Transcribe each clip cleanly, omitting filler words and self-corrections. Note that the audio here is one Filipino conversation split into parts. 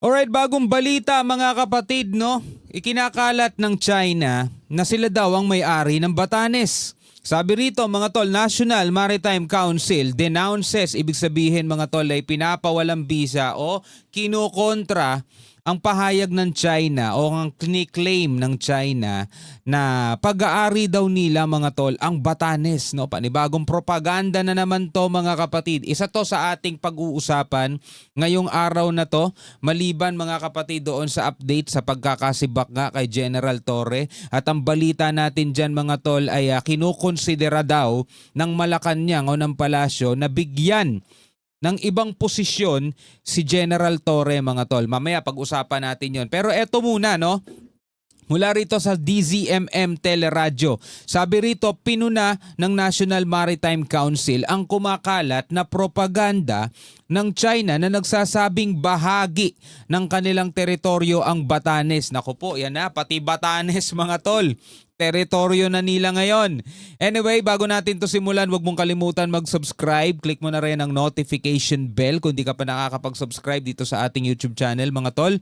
Alright, bagong balita mga kapatid, no? Ikinakalat ng China na sila daw ang may-ari ng Batanes. Sabi rito mga tol, National Maritime Council denounces, ibig sabihin mga tol ay pinapawalang bisa o kinukontra ang pahayag ng China o ang claim ng China na pag-aari daw nila mga tol ang Batanes, no? Panibagong propaganda na naman to mga kapatid. Isa to sa ating pag-uusapan ngayong araw na to, maliban mga kapatid doon sa update sa pagkakasibak nga kay General Torre, at ang balita natin dyan mga tol ay kinukonsidera daw ng Malacanang o ng Palasyo na bigyan ng ibang posisyon si General Torre mga tol. Mamaya pag-usapan natin yon. Pero eto muna, no? Mula rito sa DZMM Teleradyo. Sabi rito, pinuna ng National Maritime Council ang kumakalat na propaganda ng China na nagsasabing bahagi ng kanilang teritoryo ang Batanes. Naku po, yan na, pati Batanes mga tol. Teritoryo na nila ngayon. Anyway, bago natin to simulan, huwag mong kalimutan mag-subscribe. Click mo na rin ang notification bell kung di ka pa nakakapag-subscribe dito sa ating YouTube channel mga tol.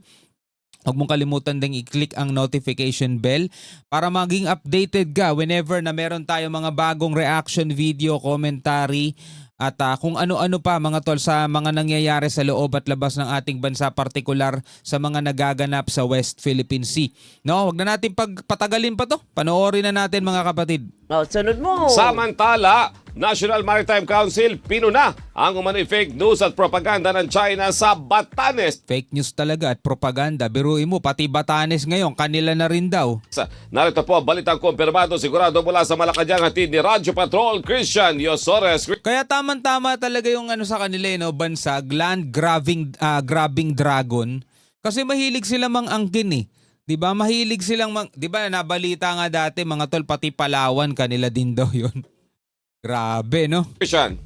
Huwag mong kalimutan ding i-click ang notification bell para maging updated ka whenever na meron tayo mga bagong reaction video, commentary, at kung ano-ano pa mga tol sa mga nangyayari sa loob at labas ng ating bansa, partikular sa mga nagaganap sa West Philippine Sea. No, wag na natin patagalin pa to. Panoorin na natin mga kapatid. Sunod mo. Samantala, National Maritime Council pinuna ang umano'y fake news at propaganda ng China sa Batanes. Fake news talaga at propaganda. Biruin mo, pati Batanes ngayon, kanila na rin daw. Narito po ang balitang kumpirmado sigurado mula sa Malacanang, hatid ni Radyo Patrol Christian Yosores. Kaya tama talaga yung ano sa kanila, no, bansag, land grabbing dragon. Kasi mahilig sila mang-angkin eh. 'Di ba? Mahilig silang 'di ba nabalita nga dati mga tol, pati Palawan kanila din daw 'yon. Grabe, no? Christian.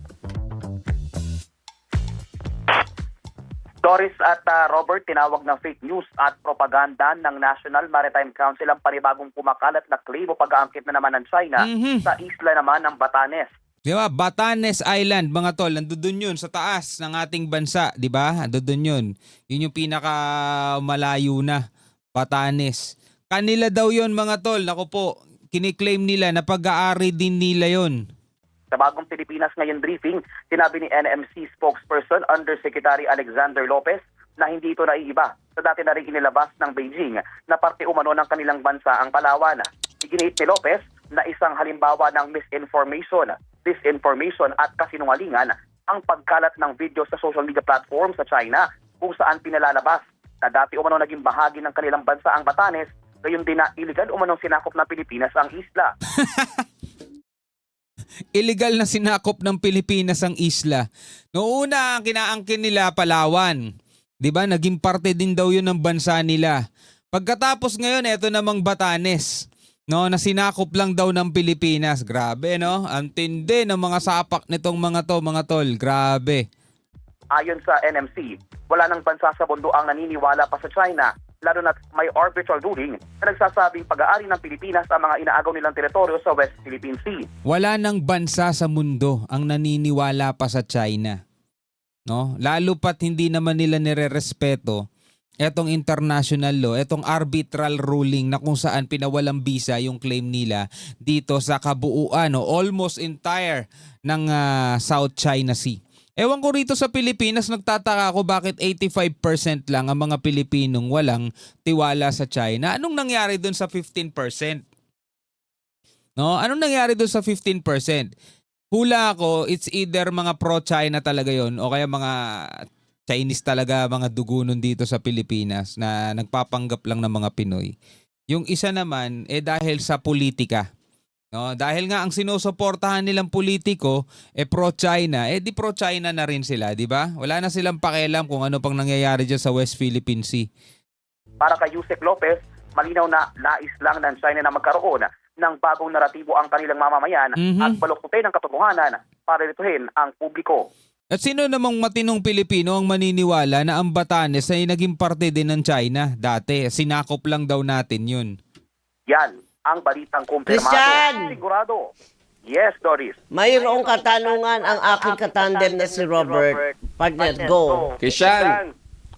Doris at Robert, tinawag ng fake news at propaganda ng National Maritime Council ang panibagong kumakalat na claim o pag-aangkit na naman ng China sa isla naman ng Batanes. Di ba? Batanes Island, mga tol, nandun yun sa taas ng ating bansa, di ba? Nandun yun. Yun yung pinakamalayo na, Batanes. Kanila daw yun, mga tol. Naku po, kiniklaim nila na pag-aari din nila yun. Sa bagong Pilipinas ngayon briefing, sinabi ni NMC spokesperson Undersecretary Alexander Lopez na hindi ito naiiba sa dati na rin inilabas ng Beijing na parte umano ng kanilang bansa ang Palawan. Iginiit ni Lopez na isang halimbawa ng misinformation, disinformation at kasinungalingan ang pagkalat ng video sa social media platform sa China kung saan pinalalabas na dati umano naging bahagi ng kanilang bansa ang Batanes, gayon din na iligal umanong sinakop ng Pilipinas ang isla. Illegal na sinakop ng Pilipinas ang isla. Noong una, ang kinaangkin nila Palawan. 'Di ba? Naging parte din daw 'yun ng bansa nila. Pagkatapos ngayon, eto namang Batanes. No, na sinakop lang daw ng Pilipinas. Grabe, no? Ang tindi ng mga sapak nitong mga tol. Grabe. Ayon sa NMC, wala nang bansa sa mundo ang naniniwala pa sa China, lalo na may arbitral ruling na nagsasabing pag-aari ng Pilipinas ang mga inaagaw nilang teritoryo sa West Philippine Sea. Wala nang bansa sa mundo ang naniniwala pa sa China. No? Lalo pat hindi naman nila nirerespeto etong international law, etong arbitral ruling na kung saan pinawalang bisa yung claim nila dito sa kabuuan, no? Almost entire ng South China Sea. Ewan ko rito sa Pilipinas, nagtataka ako bakit 85% lang ang mga Pilipinong walang tiwala sa China. Anong nangyari dun sa 15%? No? Anong nangyari dun sa 15%? Hula ako, it's either mga pro-China talaga yon o kaya mga Chinese talaga, mga dugo nun dito sa Pilipinas na nagpapanggap lang ng mga Pinoy. Yung isa naman, dahil sa politika. No, dahil nga ang sinusuportahan nilang politiko pro-China, di pro-China na rin sila, di ba? Wala na silang pakialam kung ano pang nangyayari diyan sa West Philippine Sea. Para kay Yusek Lopez, malinaw na nais lang ng China na magkaroon ng bagong naratibo ang kanilang mamamayan at balukutin ang katotohanan para rituhin ang publiko. At sino namang matinong Pilipino ang maniniwala na ang Batanes ay naging parte din ng China dati? Sinakop lang daw natin yun. Yan ang balitang kumpirmado. Christian! Sigurado. Yes, Doris. Mayroong katanungan ang aking katandem na si Robert. Partner, go. Christian,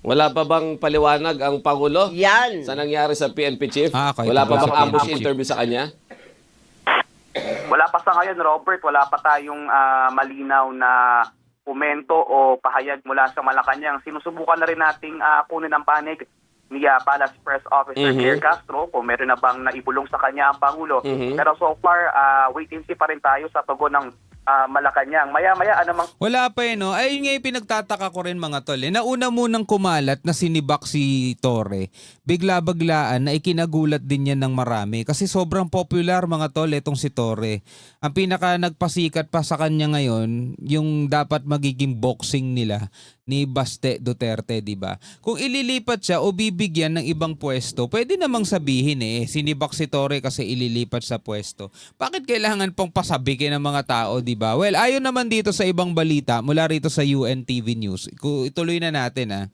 Wala pa bang paliwanag ang Pangulo Yan. sa nangyari sa PNP chief? Okay, Wala pa wala bang sa ambush PNP chief. interview sa kanya? Wala pa sa ngayon, Robert. Wala pa tayong malinaw na komento o pahayag mula sa Malacanang. Sinusubukan na rin nating kunin ang panig ni Palace Press Officer Claire Castro kung meron na bang naibulong sa kanya ang Pangulo. Pero so far, wait and see pa rin tayo sa tugon ng Malacanang. Maya-maya, Wala pa no. Ayun nga yung pinagtataka ko rin mga tol. Nauna munang kumalat na sinibak si Torre. Bigla-baglaan na ikinagulat din yan ng marami. Kasi sobrang popular mga tol itong si Torre. Ang pinaka nagpasikat pa sa kanya ngayon, yung dapat magiging boxing nila ni Baste Duterte, di ba? Kung ililipat siya o bibigyan ng ibang pwesto, pwede namang sabihin sinibak si Torre kasi ililipat sa pwesto. Bakit kailangan pong pasabikin ng mga tao, di ba? Well, ayon naman dito sa ibang balita mula rito sa UNTV News. Ituloy na natin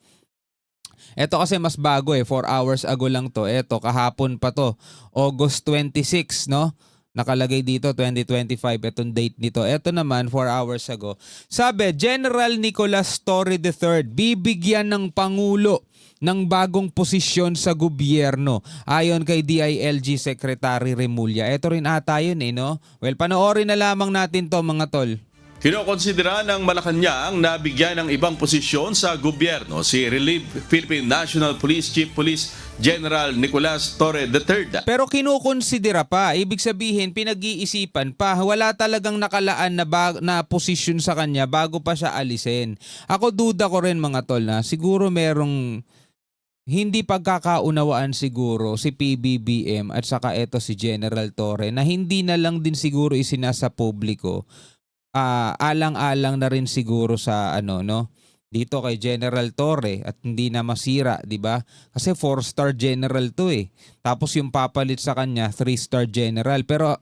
Ito kasi mas bago 4 hours ago lang to. Ito, kahapon pa to. August 26, no? Nakalagay dito 2025 itong date nito. Ito naman 4 hours ago. Sabi, General Nicolas Torre III bibigyan ng Pangulo ng bagong posisyon sa gobyerno. Ayon kay DILG Secretary Remulla. Ito rin ata yun no? Well, panoorin na lamang natin to mga tol. Kinokonsidera ng Malacanang na bigyan ng ibang posisyon sa gobyerno si Relief Philippine National Police Chief Police General Nicolas Torre III. Pero kinukonsidera pa. Ibig sabihin, pinag-iisipan pa. Wala talagang nakalaan na posisyon sa kanya bago pa siya alisin. Ako duda ko rin mga tol na siguro merong hindi pagkakaunawaan siguro si PBBM at saka eto si General Torre na hindi na lang din siguro isinasa publiko. Alang-alang na rin siguro sa dito kay General Torre at hindi na masira, 'di ba? Kasi 4-star general 'to Tapos yung papalit sa kanya 3-star general. Pero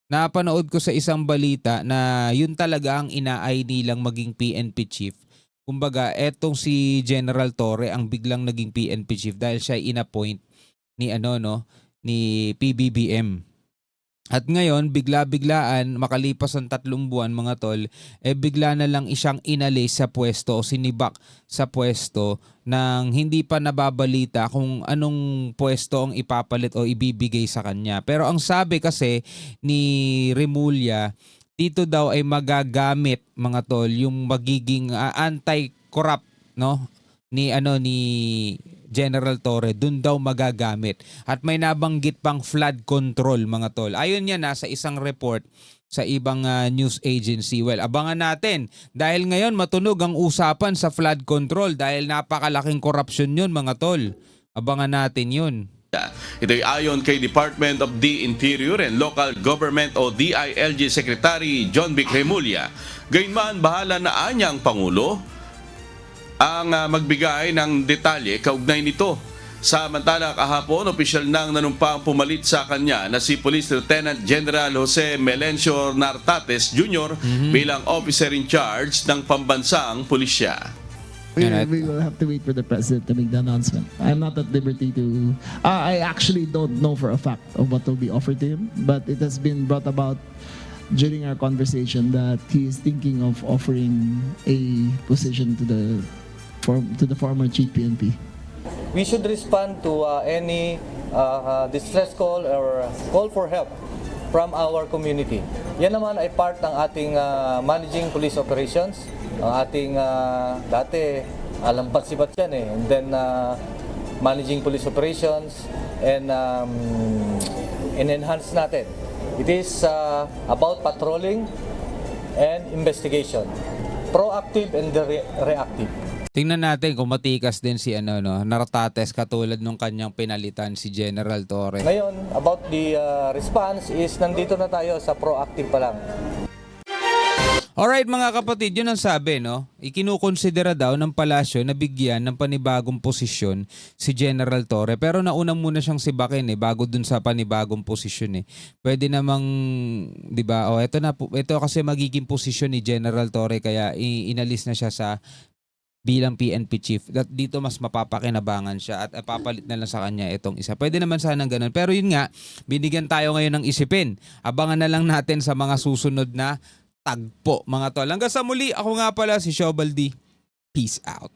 napanood ko sa isang balita na yun talaga ang inaay nilang maging PNP chief. Kumbaga, etong si General Torre ang biglang naging PNP chief dahil siya inappoint ni ni PBBM. At ngayon, bigla-biglaan, makalipas ang 3 buwan mga tol, bigla na lang isang inalis sa pwesto o sinibak sa pwesto nang hindi pa nababalita kung anong pwesto ang ipapalit o ibibigay sa kanya. Pero ang sabi kasi ni Remulla, dito daw ay magagamit mga tol yung magiging anti-corrupt ni General Torre, dun daw magagamit. At may nabanggit pang flood control mga tol. Ayon yan sa isang report sa ibang news agency. Well, abangan natin. Dahil ngayon matunog ang usapan sa flood control dahil napakalaking korupsyon yun mga tol. Abangan natin yun. Ito'y ayon kay Department of the Interior and Local Government o DILG Secretary John Vic Remulla. Gayunman, bahala na anyang Pangulo ang magbigay ng detalye kaugnay nito. Samantala kahapon, opisyal nang nanumpang pumalit sa kanya na si Police Lieutenant General Jose Melencio Nartates Jr. bilang officer in charge ng pambansang pulisya. We will have to wait for the president to make the announcement. I'm not at liberty to... I actually don't know for a fact of what will be offered to him, but it has been brought about during our conversation that he is thinking of offering a position to the former chief PNP. We should respond to any distress call or call for help from our community. Yan naman ay part ng ating managing police operations. Ang ating dati lampat-sipat yan and then managing police operations and enhance natin. It is about patrolling and investigation. Proactive and reactive. Tingnan natin kung matikas din si Nartates katulad nung kanyang pinalitan si General Torre. Ngayon, about the response is nandito na tayo sa proactive pa lang. Alright mga kapatid, yun ang sabi, Ikinukonsidera daw ng palasyo na bigyan ng panibagong posisyon si General Torre. Pero nauna muna siyang sibakin bago dun sa panibagong posisyon Pwede namang, di ba, ito kasi magiging posisyon ni General Torre kaya inalis na siya sa bilang PNP chief. Dito mas mapapakinabangan siya at papalit na lang sa kanya itong isa. Pwede naman sanang ganun. Pero yun nga, binigyan tayo ngayon ng isipin. Abangan na lang natin sa mga susunod na tagpo mga tol. Hanggang sa muli, ako nga pala si Shobaldi. Peace out.